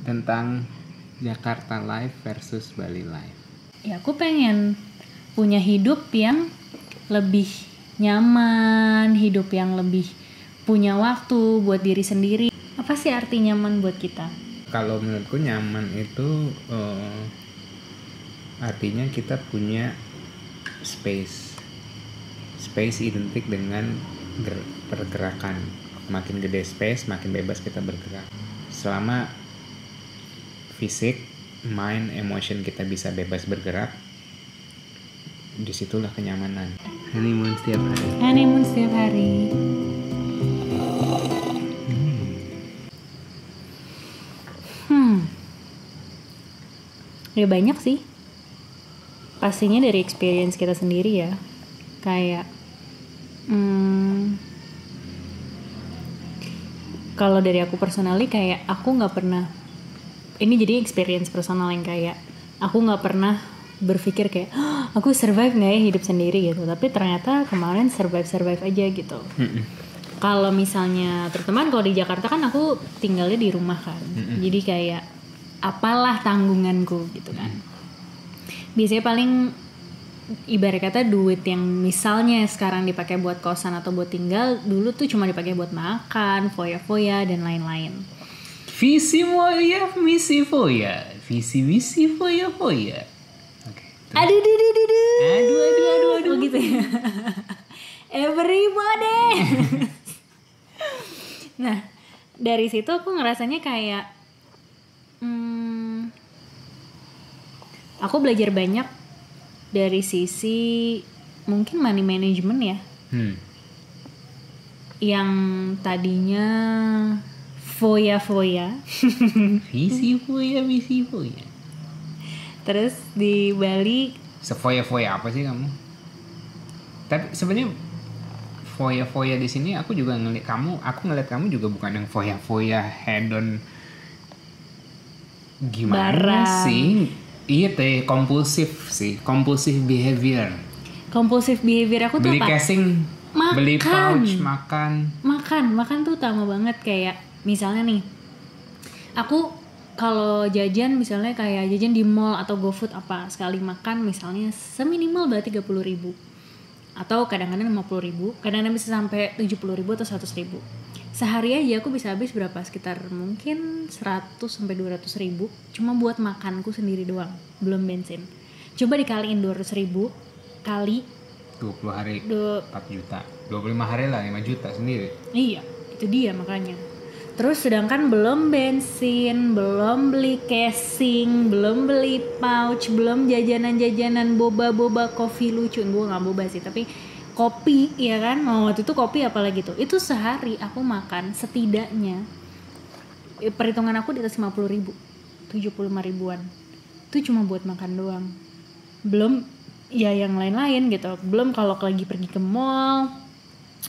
tentang Jakarta Life versus Bali Life. Ya aku pengen punya hidup yang lebih nyaman, hidup yang lebih punya waktu buat diri sendiri. Apa sih arti nyaman buat kita? Kalau menurutku nyaman itu artinya kita punya space identik dengan pergerakan. Makin gede space, makin bebas kita bergerak. Selama fisik, mind, emotion kita bisa bebas bergerak, disitulah kenyamanan. Honeymoon setiap hari. Ya banyak sih. Pastinya dari experience kita sendiri ya. Kayak kalau dari aku personally kayak aku nggak pernah, ini jadi experience personal yang kayak aku nggak pernah berpikir kayak aku survive nggak ya hidup sendiri gitu, tapi ternyata kemarin survive aja gitu. Kalau misalnya terutama kalau di Jakarta kan aku tinggalnya di rumah kan, jadi kayak apalah tanggunganku gitu kan. Biasanya paling ibarat kata duit yang misalnya sekarang dipakai buat kosan atau buat tinggal, dulu tuh cuma dipakai buat makan, foya-foya dan lain-lain. Visi moya, misi foya, visi foya. Oke. Aduh. Aduh. Oh gitu ya. Everybody. Nah, dari situ aku ngerasanya kayak aku belajar banyak dari sisi mungkin money management ya. Yang tadinya foya-foya. Visi foya, misi foya. Terus di Bali Sefoya-foya apa sih kamu? Tapi sebenarnya foya-foya di sini aku juga ngeliat kamu juga bukan yang foya-foya hedon gimana barang. sih? Iya teh, compulsive behavior. Compulsive behavior aku tuh Beli apa? casing, Makan. beli pouch, Makan tuh utama banget. Kayak misalnya nih, aku kalau jajan misalnya kayak jajan di mall atau GoFood apa, sekali makan misalnya seminimal berarti 30.000 atau kadang-kadang 50.000, kadang-kadang bisa sampai 70.000 atau 100.000. Sehari aja aku bisa habis berapa? Sekitar mungkin 100-200.000 cuma buat makanku sendiri doang, belum bensin. Coba dikaliin 200.000 kali 20 hari 4 juta, 25 hari lah 5 juta sendiri. Iya, itu dia makanya. Terus sedangkan belum bensin, belum beli casing, belum beli pouch, belum jajanan-jajanan boba-boba kopi lucu. Gue gak boba sih, tapi kopi ya kan. Waktu itu kopi apalagi tuh. Itu sehari aku makan setidaknya, perhitungan aku di atas 50.000, 75.000-an. Itu cuma buat makan doang. Belum ya yang lain-lain gitu. Belum kalau lagi pergi ke mall,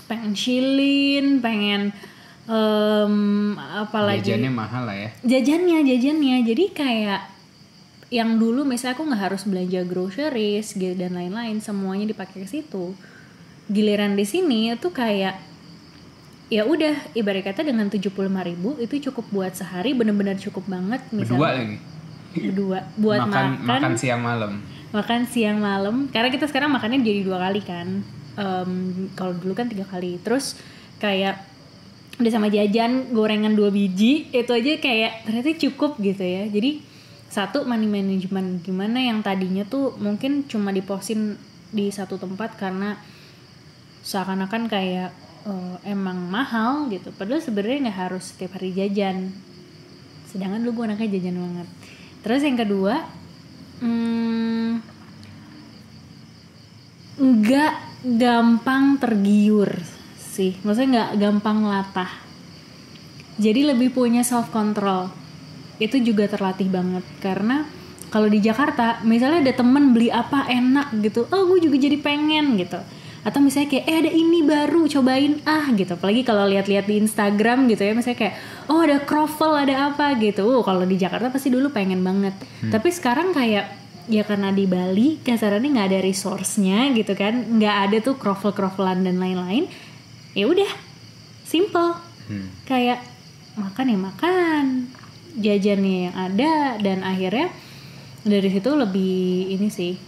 pengen chillin, pengen apalagi Jajannya mahal lah ya. Jajannya jadi kayak yang dulu misalnya aku nggak harus belanja groceries gitu dan lain-lain, semuanya dipakai ke situ. Giliran di sini tuh kayak ya udah ibarat kata dengan 75.000 itu cukup buat sehari, bener-bener cukup banget. Misalnya berdua buat makan siang malam, karena kita sekarang makannya jadi 2 kali kan. Kalau dulu kan 3 kali. Terus kayak udah sama jajan gorengan 2 biji, itu aja kayak ternyata cukup gitu ya. Jadi satu, money management, gimana yang tadinya tuh mungkin cuma diposin di satu tempat karena seakan-akan kayak emang mahal gitu, padahal sebenarnya nggak harus setiap hari jajan. Sedangkan dulu gue anaknya jajan banget. Terus yang kedua, nggak gampang tergiur sih, maksudnya nggak gampang latah, jadi lebih punya self control. Itu juga terlatih banget karena kalau di Jakarta misalnya ada temen beli apa enak gitu, oh gue juga jadi pengen gitu. Atau misalnya kayak ada ini baru cobain gitu, apalagi kalau lihat-lihat di Instagram gitu ya, misalnya kayak oh ada croffle ada apa gitu. Kalau di Jakarta pasti dulu pengen banget. Tapi sekarang kayak ya karena di Bali kasarannya nggak ada resource-nya gitu kan, nggak ada tuh croffle-crofflean dan lain-lain. Ya udah, simple. Kayak makan ya makan, jajannya yang ada, dan akhirnya dari situ lebih ini sih,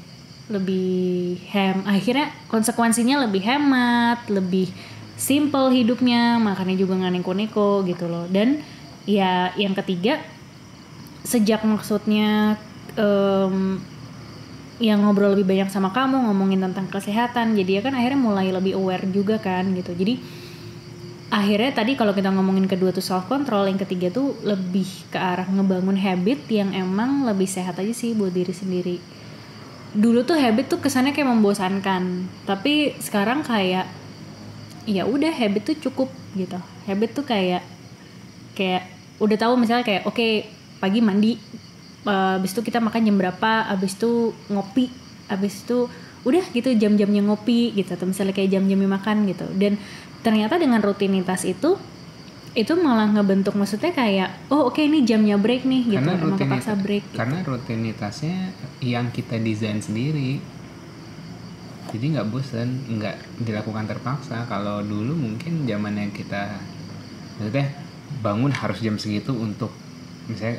lebih akhirnya konsekuensinya lebih hemat, lebih simple hidupnya, makannya juga nggak neko-neko gitu loh. Dan ya yang ketiga, sejak maksudnya yang ngobrol lebih banyak sama kamu, ngomongin tentang kesehatan, jadi ya kan akhirnya mulai lebih aware juga kan gitu. Jadi akhirnya tadi kalau kita ngomongin kedua tuh self control, yang ketiga tuh lebih ke arah ngebangun habit yang emang lebih sehat aja sih buat diri sendiri. Dulu tuh habit tuh kesannya kayak membosankan, tapi sekarang kayak ya udah, habit tuh cukup gitu. Habit tuh kayak udah tahu misalnya kayak oke, pagi mandi, abis itu kita makan jam berapa, abis itu ngopi, abis itu udah gitu jam-jamnya ngopi gitu, atau misalnya kayak jam-jamnya makan gitu. Dan ternyata dengan rutinitas itu malah ngebentuk, maksudnya kayak oh oke, ini jamnya break nih gitu, emang kepaksa break gitu. Karena rutinitasnya yang kita desain sendiri, jadi nggak bosan, nggak dilakukan terpaksa. Kalau dulu mungkin zamannya kita maksudnya bangun harus jam segitu untuk misalnya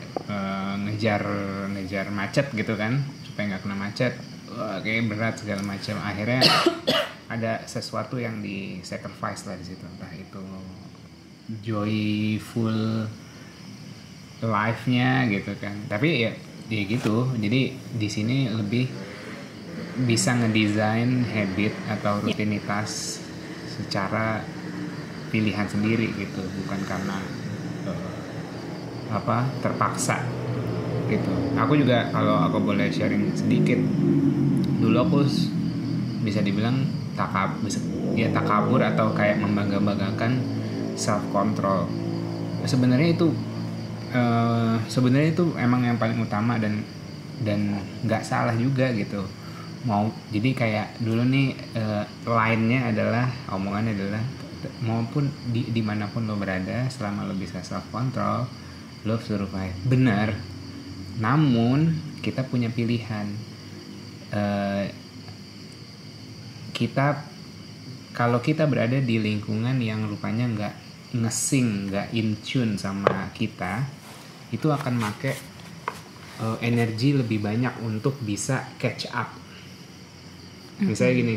ngejar macet gitu kan, supaya nggak kena macet. Wah, kayak berat segala macam. Akhirnya ada sesuatu yang di sacrifice lah di situ, entah itu joyful life-nya gitu kan. Tapi ya gitu. Jadi di sini lebih bisa ngedesain habit atau rutinitas secara pilihan sendiri gitu, bukan karena terpaksa gitu. Aku juga, kalau aku boleh sharing sedikit, dulu aku bisa dibilang takabur atau kayak membangga-banggakan self control. Sebenarnya itu emang yang paling utama dan nggak salah juga gitu. Jadi kayak dulu nih line-nya adalah, omongannya adalah, maupun dimanapun lo berada, selama lo bisa self control, lo survive. Benar, namun kita punya pilihan. Kalau kita berada di lingkungan yang rupanya nggak ngesing, nggak in tune sama kita, itu akan make energi lebih banyak untuk bisa catch up. Misalnya gini,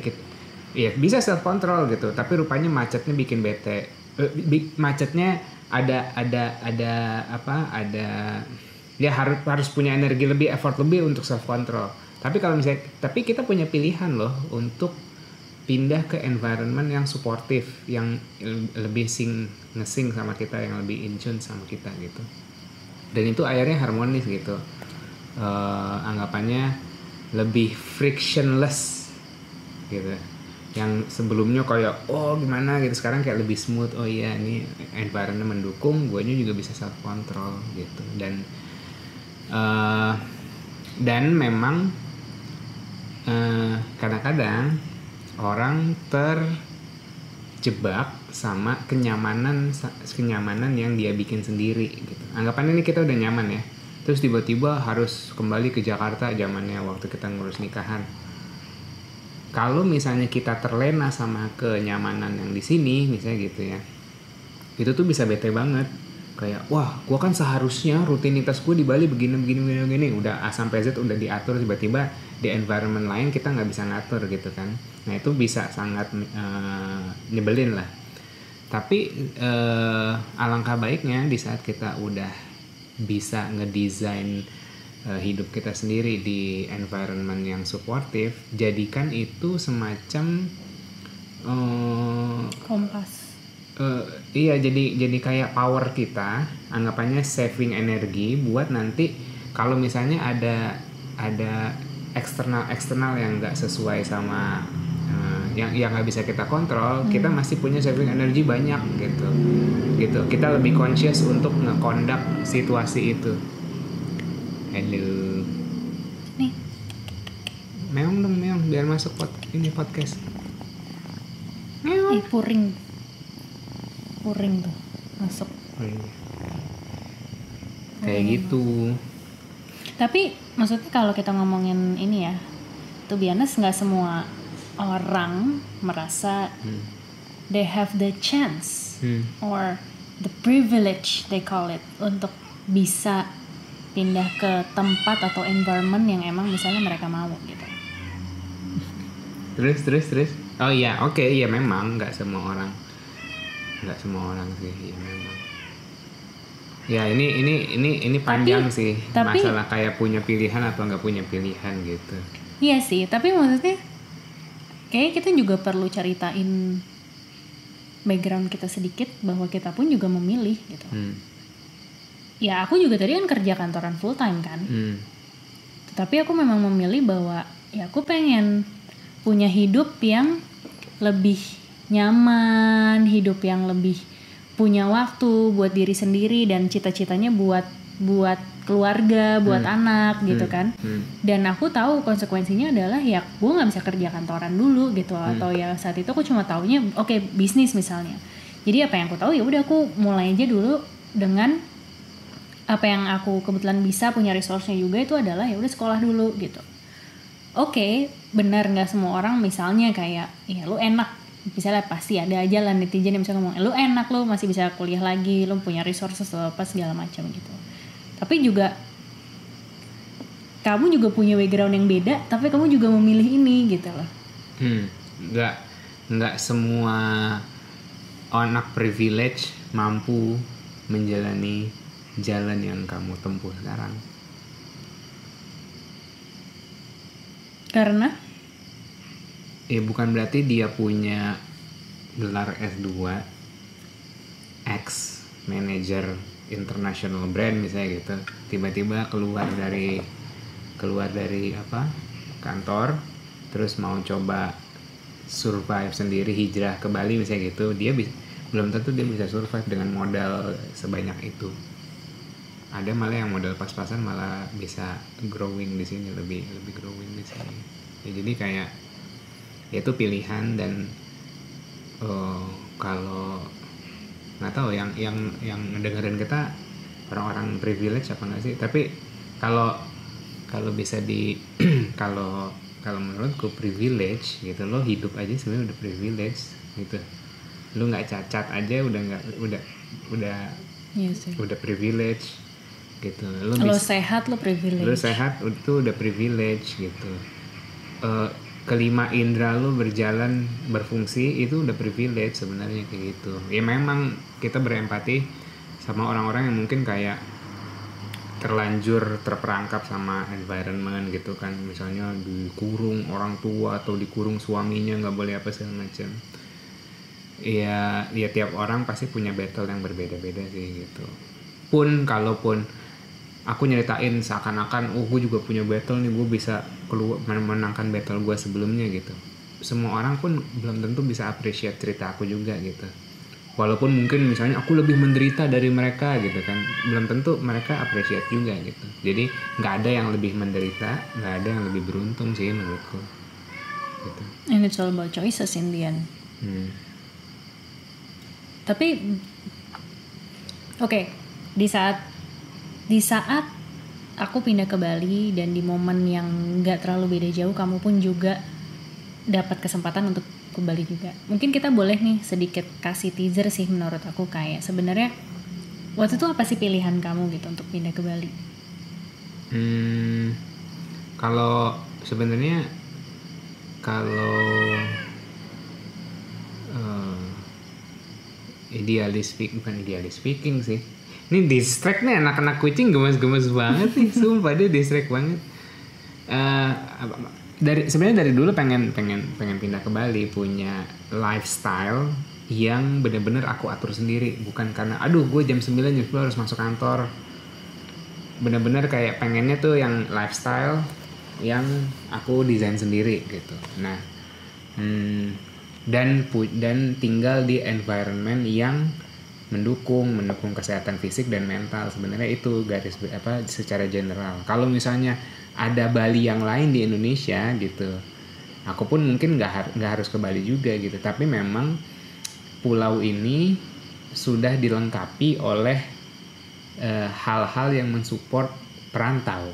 ya bisa self control gitu, tapi rupanya macetnya bikin bete. Macetnya ada ya harus punya energi lebih, effort lebih untuk self control. Tapi kita punya pilihan loh untuk pindah ke environment yang suportif, yang lebih ngesing sama kita, yang lebih in tune sama kita gitu. Dan itu akhirnya harmonis gitu. Anggapannya lebih frictionless gitu. Yang sebelumnya kayak gimana gitu, sekarang kayak lebih smooth. Oh iya, ini environment mendukung, guanya juga bisa self control gitu. Dan memang kadang-kadang orang terjebak sama kenyamanan yang dia bikin sendiri gitu. Anggapan ini kita udah nyaman ya, terus tiba-tiba harus kembali ke Jakarta zamannya waktu kita ngurus nikahan. Kalau misalnya kita terlena sama kenyamanan yang di sini misalnya gitu ya, itu tuh bisa bete banget. Kayak wah, gue kan seharusnya rutinitas gue di Bali begini, udah A sampai Z udah diatur, tiba-tiba di environment lain kita nggak bisa ngatur gitu kan. Nah itu bisa sangat nyebelin lah. Tapi alangkah baiknya di saat kita udah bisa ngedesain hidup kita sendiri di environment yang suportif, jadikan itu semacam kompas. Iya, jadi kayak power kita, anggapannya saving energi buat nanti kalau misalnya ada eksternal yang nggak sesuai sama yang nggak bisa kita kontrol, kita masih punya saving energi banyak gitu. Kita lebih conscious untuk nge-conduct situasi itu. Halo Nih, meong dong, biar masuk podcast. Meong. Puring tuh masuk. Kayak gitu. Tapi maksudnya kalau kita ngomongin ini ya, to be honest, nggak semua orang merasa they have the chance or the privilege they call it untuk bisa pindah ke tempat atau environment yang emang misalnya mereka mau gitu. Terus. Oh iya, oke, iya memang nggak semua orang sih, iya memang. Ya ini panjang sih masalah kayak punya pilihan atau nggak punya pilihan gitu. Iya sih, tapi maksudnya kayaknya kita juga perlu ceritain background kita sedikit bahwa kita pun juga memilih gitu. Ya aku juga tadi kan kerja kantoran full time kan. Tapi aku memang memilih bahwa ya aku pengen punya hidup yang lebih nyaman, hidup yang lebih punya waktu buat diri sendiri dan cita-citanya buat keluarga, buat anak gitu kan. Dan aku tahu konsekuensinya adalah ya gue nggak bisa kerja kantoran dulu gitu, atau ya saat itu aku cuma taunya oke, bisnis misalnya. Jadi apa yang aku tahu ya udah aku mulai aja dulu dengan apa yang aku kebetulan bisa punya resource-nya juga, itu adalah ya udah sekolah dulu gitu. Oke, benar nggak semua orang misalnya kayak ya lu enak, misalnya pasti ada aja lah netizen yang misalnya ngomong lu enak, lu masih bisa kuliah lagi, lu punya resources apa segala macam gitu. Tapi juga kamu juga punya background yang beda, tapi kamu juga memilih ini gitu loh. Nggak semua anak privilege mampu menjalani jalan yang kamu tempuh sekarang. Karena? Bukan berarti dia punya gelar S2 X manager international brand misalnya gitu, tiba-tiba keluar dari kantor terus mau coba survive sendiri, hijrah ke Bali misalnya gitu, belum tentu dia bisa survive dengan modal sebanyak itu. Ada malah yang modal pas-pasan malah bisa growing di sini, lebih growing di sini. Ya, jadi kayak itu pilihan. Dan kalau nggak tahu yang ngedengerin kita orang-orang privilege apa nggak sih, tapi kalau bisa kalau menurutku privilege gitu, lo hidup aja sebenarnya udah privilege gitu. Lo nggak cacat aja udah privilege gitu. Lo sehat, lo privilege. Lo sehat itu udah privilege gitu. Kelima indera lo berjalan berfungsi itu udah privilege sebenarnya kayak gitu. Ya memang kita berempati sama orang-orang yang mungkin kayak terlanjur terperangkap sama environment gitu kan, misalnya dikurung orang tua atau dikurung suaminya, nggak boleh apa segala macam. Ya tiap orang pasti punya battle yang berbeda-beda sih gitu. Kalaupun aku nyeritain seakan-akan gue juga punya battle nih, gue bisa keluar menangkan battle gue sebelumnya gitu, semua orang pun belum tentu bisa appreciate cerita aku juga gitu. Walaupun mungkin misalnya aku lebih menderita dari mereka gitu kan, belum tentu mereka appreciate juga gitu. Jadi nggak ada yang lebih menderita, nggak ada yang lebih beruntung sih menurutku gitu. And it's all about choices in the end. Tapi oke, di saat aku pindah ke Bali dan di momen yang nggak terlalu beda jauh, kamu pun juga dapat kesempatan untuk ke Bali juga. Mungkin kita boleh nih sedikit kasih teaser sih menurut aku, kayak sebenarnya waktu itu apa sih pilihan kamu gitu untuk pindah ke Bali? Kalau sebenarnya bukan idealis speaking sih. Ini distract nih, anak-anak kucing gemes-gemes banget nih, sumpah dia distract banget. Sebenarnya dari dulu pengen pindah ke Bali, punya lifestyle yang benar-benar aku atur sendiri, bukan karena gue jam 9 jam 10 harus masuk kantor. Benar-benar kayak pengennya tuh yang lifestyle yang aku desain sendiri gitu. Nah, dan tinggal di environment yang mendukung kesehatan fisik dan mental. Sebenarnya itu secara general. Kalau misalnya ada Bali yang lain di Indonesia gitu, aku pun mungkin nggak harus ke Bali juga gitu. Tapi memang pulau ini sudah dilengkapi oleh hal-hal yang mensupport perantau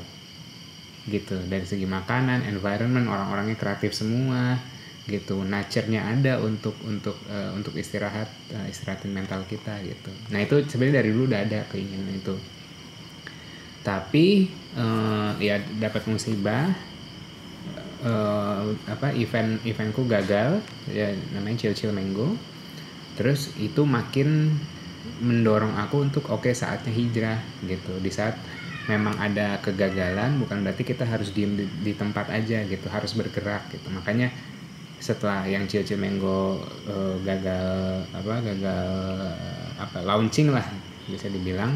gitu, dari segi makanan, environment, orang-orangnya kreatif semua gitu, nature-nya ada untuk istirahatin mental kita gitu. Nah itu sebenarnya dari dulu udah ada keinginan itu. Tapi ya dapat musibah, eventku gagal, ya namanya Chill Mango. Terus itu makin mendorong aku untuk oke, saatnya hijrah gitu. Di saat memang ada kegagalan, bukan berarti kita harus diem di tempat aja gitu, harus bergerak gitu. Makanya setelah yang Chill Mango gagal launching lah bisa dibilang,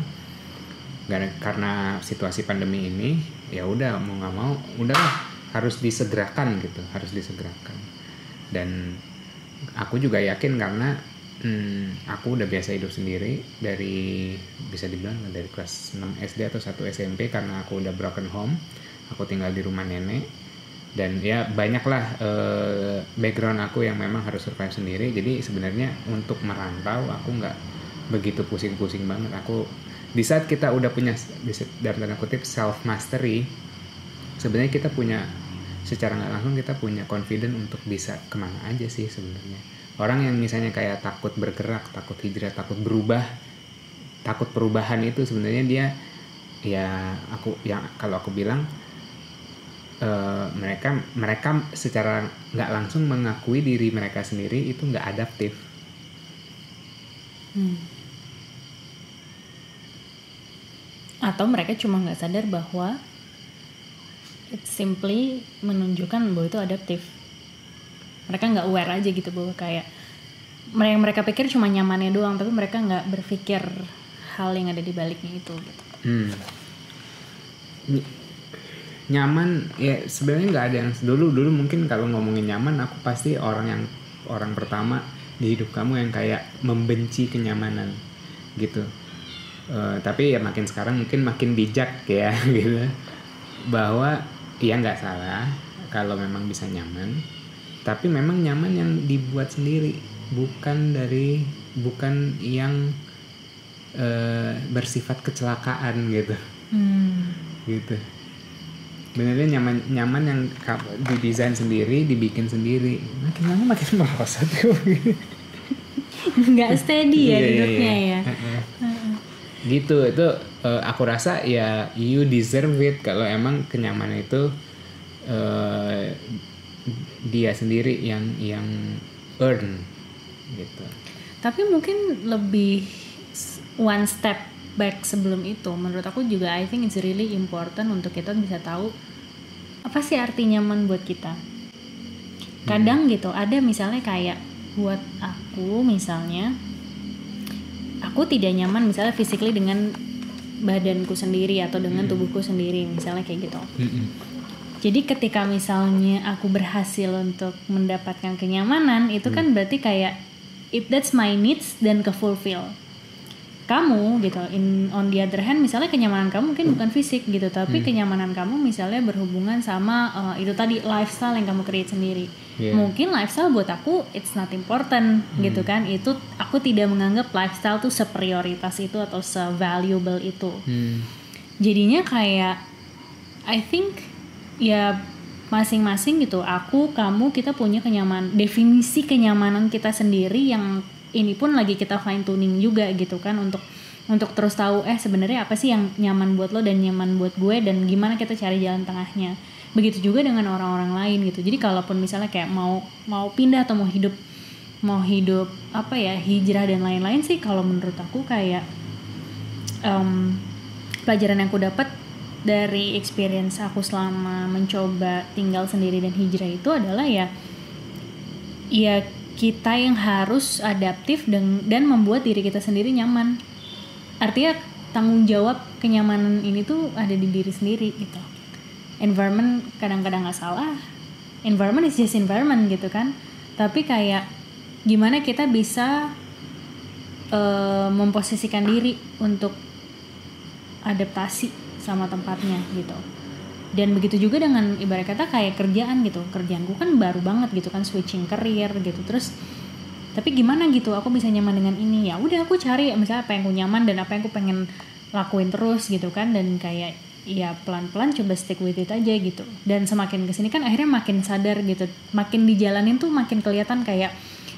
karena situasi pandemi ini, ya udah mau nggak mau udahlah, harus disegerakan gitu, harus disegerakan. Dan aku juga yakin karena aku udah biasa hidup sendiri dari, bisa dibilang dari kelas 6 SD atau 1 SMP, karena aku udah broken home, aku tinggal di rumah nenek. Dan ya banyaklah background aku yang memang harus survive sendiri. Jadi sebenarnya untuk merantau aku nggak begitu pusing-pusing banget. Aku di saat kita udah punya dalam tanda kutip self mastery, sebenarnya kita punya, secara nggak langsung kita punya confident untuk bisa kemana aja sih sebenarnya. Orang yang misalnya kayak takut bergerak, takut hijrah, takut berubah, takut perubahan, itu sebenarnya dia, ya kalau aku bilang mereka secara nggak langsung mengakui diri mereka sendiri itu nggak adaptif. Atau mereka cuma nggak sadar bahwa it simply menunjukkan bahwa itu adaptif. Mereka nggak aware aja gitu bahwa kayak mereka pikir cuma nyamannya doang, tapi mereka nggak berpikir hal yang ada di baliknya itu gitu. Nyaman ya sebenarnya nggak ada yang dulu mungkin kalau ngomongin nyaman, aku pasti orang pertama di hidup kamu yang kayak membenci kenyamanan gitu. Tapi ya makin sekarang mungkin makin bijak ya gitu, bahwa ya nggak salah kalau memang bisa nyaman, tapi memang nyaman yang dibuat sendiri, bukan yang bersifat kecelakaan gitu. Gitu. Benernya nyaman yang didesain sendiri, dibikin sendiri. Makin lama makin merosot. Nggak steady ya hidupnya ya. Gitu, itu aku rasa ya you deserve it kalau emang kenyamanan itu dia sendiri yang earn gitu. Tapi mungkin lebih one step back sebelum itu, menurut aku juga I think it's really important untuk kita bisa tahu apa sih arti nyaman buat kita. Kadang gitu ada misalnya kayak buat aku misalnya, aku tidak nyaman misalnya physically dengan badanku sendiri atau dengan tubuhku sendiri misalnya kayak gitu. Jadi ketika misalnya aku berhasil untuk mendapatkan kenyamanan, itu kan berarti kayak that's my needs dan ke-fulfill. Kamu gitu, on the other hand misalnya kenyamanan kamu mungkin bukan fisik gitu, tapi kenyamanan kamu misalnya berhubungan sama itu tadi lifestyle yang kamu create sendiri. Mungkin lifestyle buat aku it's not important gitu kan, itu aku tidak menganggap lifestyle tuh seprioritas itu atau se-valuable itu. Jadinya kayak I think ya masing-masing gitu, aku, kamu, kita punya definisi kenyamanan kita sendiri yang ini pun lagi kita fine tuning juga gitu kan, untuk terus tahu sebenarnya apa sih yang nyaman buat lo dan nyaman buat gue, dan gimana kita cari jalan tengahnya. Begitu juga dengan orang-orang lain gitu. Jadi kalaupun misalnya kayak mau pindah atau mau hidup apa ya, hijrah dan lain-lain sih, kalau menurut aku kayak pelajaran yang aku dapat dari experience aku selama mencoba tinggal sendiri dan hijrah itu adalah ya kita yang harus adaptif dan membuat diri kita sendiri nyaman. Artinya tanggung jawab kenyamanan ini tuh ada di diri sendiri gitu. Environment kadang-kadang nggak salah. Environment is just environment gitu kan. Tapi kayak gimana kita bisa memposisikan diri untuk adaptasi sama tempatnya gitu. Dan begitu juga dengan ibarat kata kayak kerjaan gitu. Kerjaanku kan baru banget gitu kan, switching career gitu. Terus tapi gimana gitu aku bisa nyaman dengan ini? Ya udah aku cari misalnya apa yang aku nyaman dan apa yang aku pengen lakuin terus gitu kan. Dan kayak ya pelan-pelan coba stick with it aja gitu. Dan semakin kesini kan akhirnya makin sadar gitu. Makin dijalanin tuh makin kelihatan kayak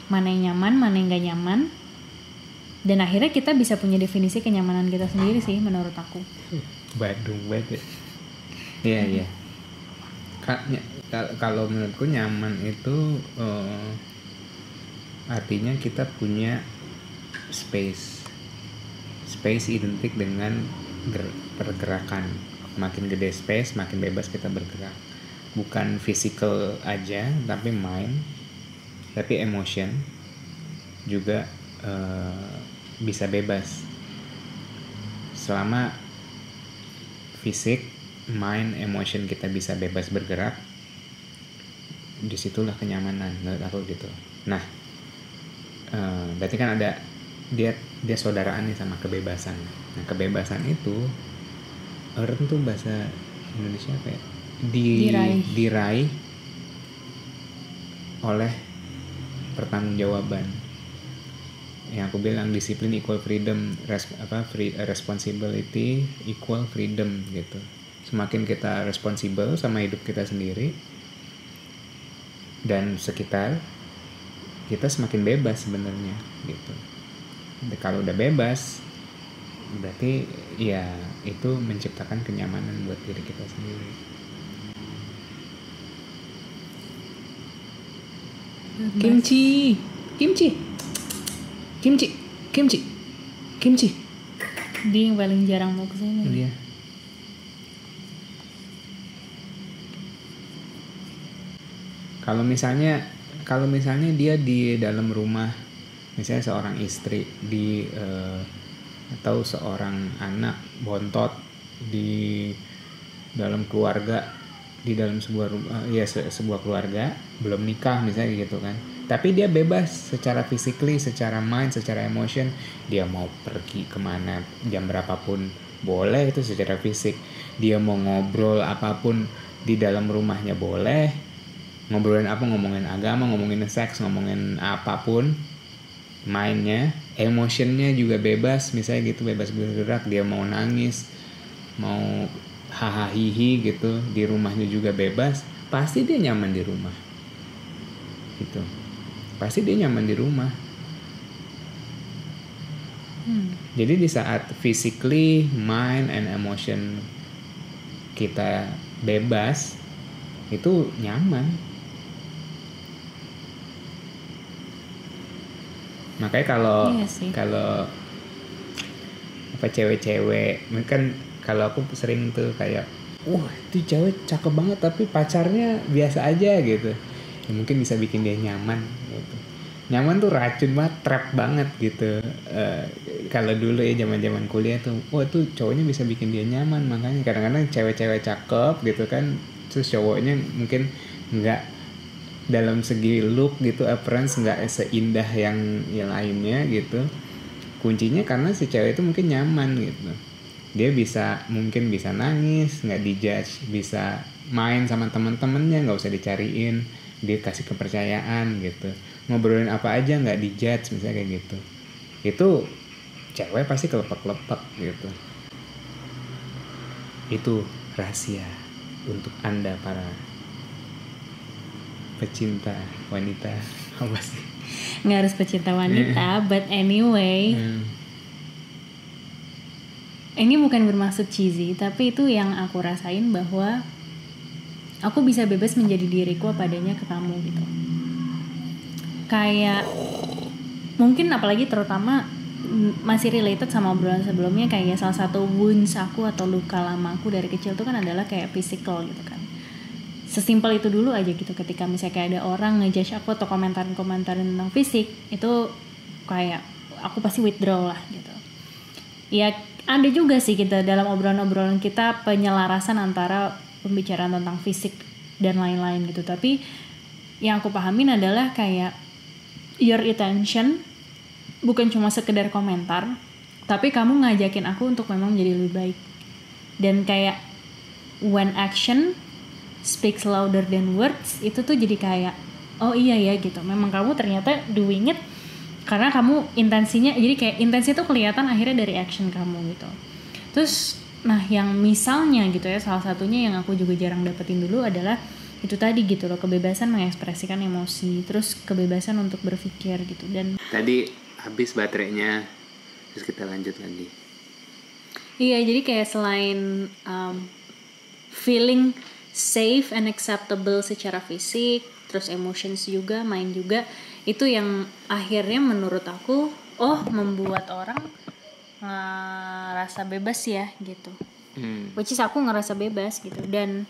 mana yang nyaman, mana yang gak nyaman. Dan akhirnya kita bisa punya definisi kenyamanan kita sendiri sih menurut aku. Badung banget. Iya iya. Kalau menurutku nyaman itu artinya kita punya space. Space identik dengan pergerakan. Makin gede space, makin bebas kita bergerak. Bukan physical aja, tapi mind, tapi emotion juga bisa bebas. Selama fisik, mind, emotion kita bisa bebas bergerak, disitulah kenyamanan menurut aku gitu. Nah, berarti kan ada dia saudaraan nih sama kebebasan. Nah, kebebasan itu tuh bahasa Indonesia apa ya? Diraih oleh pertanggungjawaban. Yang aku bilang disiplin equal freedom, responsibility equal freedom gitu. Semakin kita responsible sama hidup kita sendiri dan sekitar, kita semakin bebas sebenarnya gitu. Kalau udah bebas, berarti ya itu menciptakan kenyamanan buat diri kita sendiri. Kimchi. Dia yang paling jarang mau kesini. Iya. Kalau misalnya dia di dalam rumah, misalnya seorang istri atau seorang anak bontot di dalam keluarga, di dalam sebuah rumah, sebuah keluarga belum nikah misalnya gitu kan. Tapi dia bebas secara physically, secara mind, secara emotion. Dia mau pergi kemana, jam berapapun boleh itu secara fisik. Dia mau ngobrol apapun di dalam rumahnya boleh. Ngobrolin apa, ngomongin agama, ngomongin seks, ngomongin apapun. Mindnya, emotionnya juga bebas. Misalnya gitu, bebas bergerak. Dia mau nangis, mau hahaha gitu. Di rumahnya juga bebas. Pasti dia nyaman di rumah gitu. Pasti dia nyaman di rumah. Jadi di saat physically, mind and emotion kita bebas, itu nyaman. Makanya kalau apa cewek-cewek, kan kalau aku sering tuh kayak, itu cewek cakep banget tapi pacarnya biasa aja gitu. Ya mungkin bisa bikin dia nyaman gitu. Nyaman tuh racun banget, trap banget gitu. Kalau dulu ya zaman kuliah tuh, tuh cowoknya bisa bikin dia nyaman. Makanya kadang-kadang cewek-cewek cakep gitu kan, terus cowoknya mungkin nggak dalam segi look gitu, appearance nggak seindah yang lainnya gitu. Kuncinya karena si cewek itu mungkin nyaman gitu. Dia mungkin bisa nangis, nggak dijudge, bisa main sama teman-temannya, nggak usah dicariin, dia kasih kepercayaan gitu, ngobrolin apa aja nggak dijudge misalnya kayak gitu. Itu cewek pasti kelepek-kelepek gitu. Itu rahasia untuk Anda para pecinta wanita. Apa sih? Nggak harus pecinta wanita, but anyway. Ini bukan bermaksud cheesy, tapi itu yang aku rasain, bahwa aku bisa bebas menjadi diriku apa adanya ke kamu gitu. Kayak mungkin apalagi terutama masih related sama obrolan sebelumnya, kayak salah satu wounds aku atau luka lamaku dari kecil tuh kan adalah kayak physical gitu kan. Sesimpel itu dulu aja gitu, ketika misalnya kayak ada orang ngejudge aku atau komentarin tentang fisik, itu kayak aku pasti withdraw lah gitu. Ya ada juga sih kita dalam obrolan kita penyelarasan antara pembicaraan tentang fisik dan lain-lain gitu. Tapi yang aku pahamin adalah kayak your attention bukan cuma sekedar komentar, tapi kamu ngajakin aku untuk memang menjadi lebih baik. Dan kayak when action speaks louder than words, itu tuh jadi kayak oh iya ya gitu, memang kamu ternyata doing it karena kamu intensinya, jadi kayak intensi tuh kelihatan akhirnya dari action kamu gitu. Terus nah yang misalnya gitu ya, salah satunya yang aku juga jarang dapetin dulu adalah itu tadi gitu loh, kebebasan mengekspresikan emosi, terus kebebasan untuk berpikir gitu. Dan tadi habis baterainya, terus kita lanjut lagi. Iya, jadi kayak selain feeling safe and acceptable secara fisik, terus emotions juga, mind juga, itu yang akhirnya menurut aku membuat orang ngerasa bebas ya gitu. Which is aku ngerasa bebas gitu, dan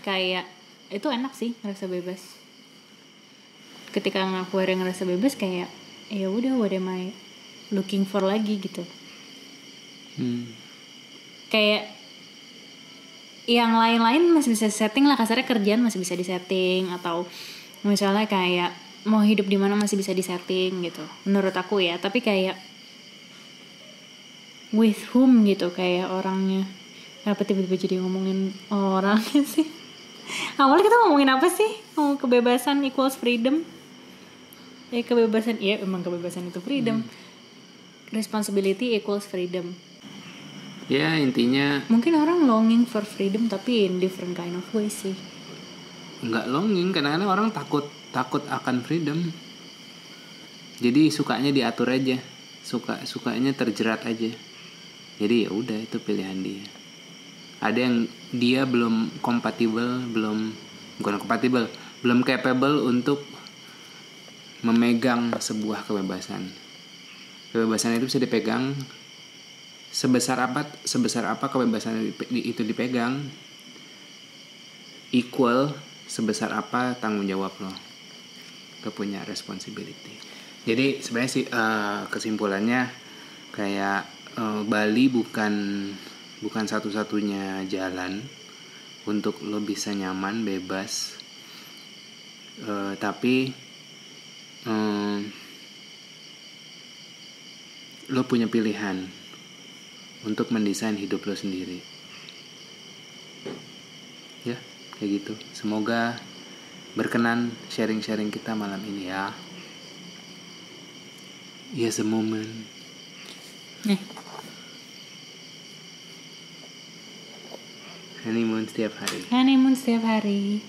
kayak itu enak sih ngerasa bebas. Ketika aku ngerasa bebas kayak ya udah, what am I looking for lagi gitu. Kayak yang lain-lain masih bisa setting lah, kasarnya kerjaan masih bisa disetting, atau misalnya kayak mau hidup di mana masih bisa disetting gitu menurut aku ya. Tapi kayak with whom gitu, kayak orangnya. Kenapa tiba-tiba jadi ngomongin orangnya sih? Awalnya kita ngomongin apa sih? Ngomong kebebasan equals freedom. Ya kebebasan, iya emang kebebasan itu freedom. Responsibility equals freedom. Ya intinya Mungkin orang longing for freedom tapi in different kind of way sih. nggak longing, kadang-kadang orang takut akan freedom. Jadi sukanya diatur aja, sukanya terjerat aja. Jadi ya udah, itu pilihan dia. Ada yang dia belum capable untuk memegang sebuah kebebasan. Kebebasan itu bisa dipegang sebesar apa kebebasan itu dipegang, equal sebesar apa tanggung jawab lo. Lo punya responsibility. Jadi sebenarnya sih kesimpulannya kayak Bali bukan satu-satunya jalan untuk lo bisa nyaman, bebas. Tapi lo punya pilihan untuk mendesain hidup lo sendiri. Ya, kayak gitu. Semoga berkenan sharing-sharing kita malam ini ya. Yes, a moment. Honeymoon setiap hari.